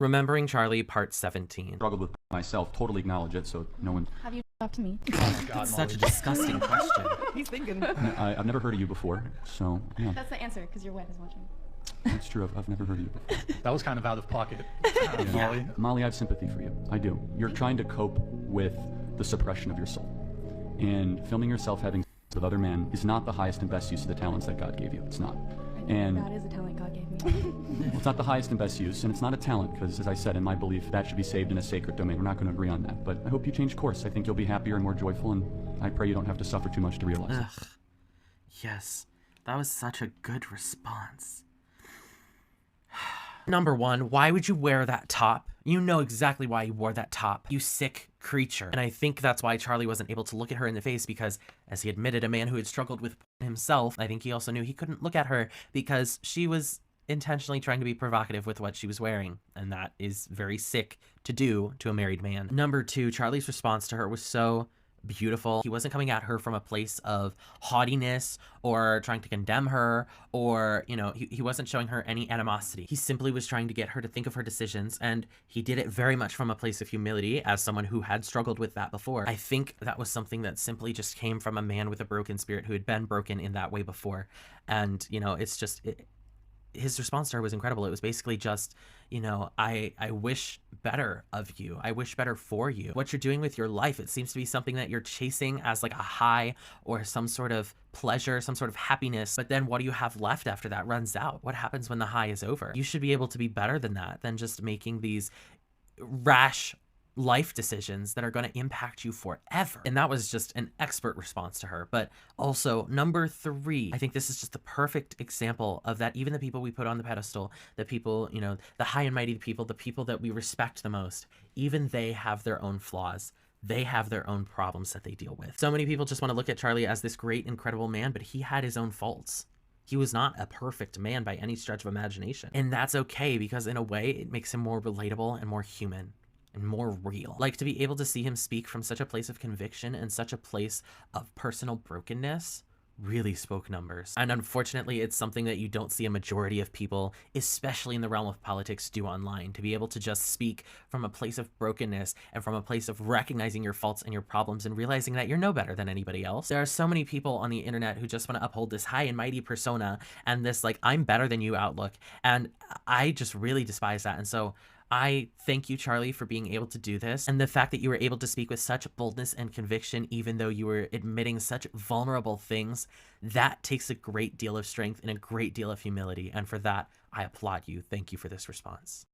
Remembering Charlie, part 17. Struggled with myself, totally acknowledge it, so no one... Have you talked to me? Oh my God, That's such a Molly. disgusting question. He's thinking. I've never heard of you before, so yeah, That's the answer, because your wife is watching. that's true. I've never heard of you before. That was kind of out of pocket, Yeah. Molly. Molly, I have sympathy for you. I do. You're trying to cope with the suppression of your soul. And filming yourself having sex with other men is not the highest and best use of the talents that God gave you. It's not. And That is a talent God gave me. well, it's not the highest and best use, and it's not a talent, because, as I said, in my belief, that should be saved in a sacred domain. We're not going to agree on that. But I hope you change course. I think you'll be happier and more joyful, and I pray you don't have to suffer too much to realize it. Ugh. Yes, that was such a good response. Number one, why would you wear that top? You know exactly why you wore that top, you sick creature. And I think that's why Charlie wasn't able to look at her in the face, because, as he admitted, a man who had struggled with himself, I think he also knew he couldn't look at her because she was intentionally trying to be provocative with what she was wearing, and that is very sick to do to a married man. Number two, Charlie's response to her was so beautiful. He wasn't coming at her from a place of haughtiness or trying to condemn her, or, you know, he wasn't showing her any animosity. He simply was trying to get her to think of her decisions, and he did it very much from a place of humility as someone who had struggled with that before. I think that was something that simply just came from a man with a broken spirit who had been broken in that way before. And, you know, it's just... his response to her was incredible. It was basically just, you know, I wish better of you. I wish better for you. What you're doing with your life, it seems to be something that you're chasing as like a high or some sort of pleasure, some sort of happiness. But then what do you have left after that runs out? What happens when the high is over? You should be able to be better than that, than just making these rash life decisions that are going to impact you forever. And that was just an expert response to her. But also, number three, I think this is just the perfect example of that. Even the people we put on the pedestal, the people, you know, the high and mighty people, the people that we respect the most, even they have their own flaws. They have their own problems that they deal with. So many people just want to look at Charlie as this great, incredible man, but he had his own faults. He was not a perfect man by any stretch of imagination. And that's okay, because in a way, it makes him more relatable and more human and more real. Like, to be able to see him speak from such a place of conviction and such a place of personal brokenness really spoke numbers. And unfortunately, it's something that you don't see a majority of people, especially in the realm of politics, do online. To be able to just speak from a place of brokenness and from a place of recognizing your faults and your problems and realizing that you're no better than anybody else. There are so many people on the internet who just want to uphold this high and mighty persona and this like, I'm better than you outlook. And I just really despise that. And so I thank you, Charlie, for being able to do this, and the fact that you were able to speak with such boldness and conviction, even though you were admitting such vulnerable things. That takes a great deal of strength and a great deal of humility, and for that, I applaud you. Thank you for this response.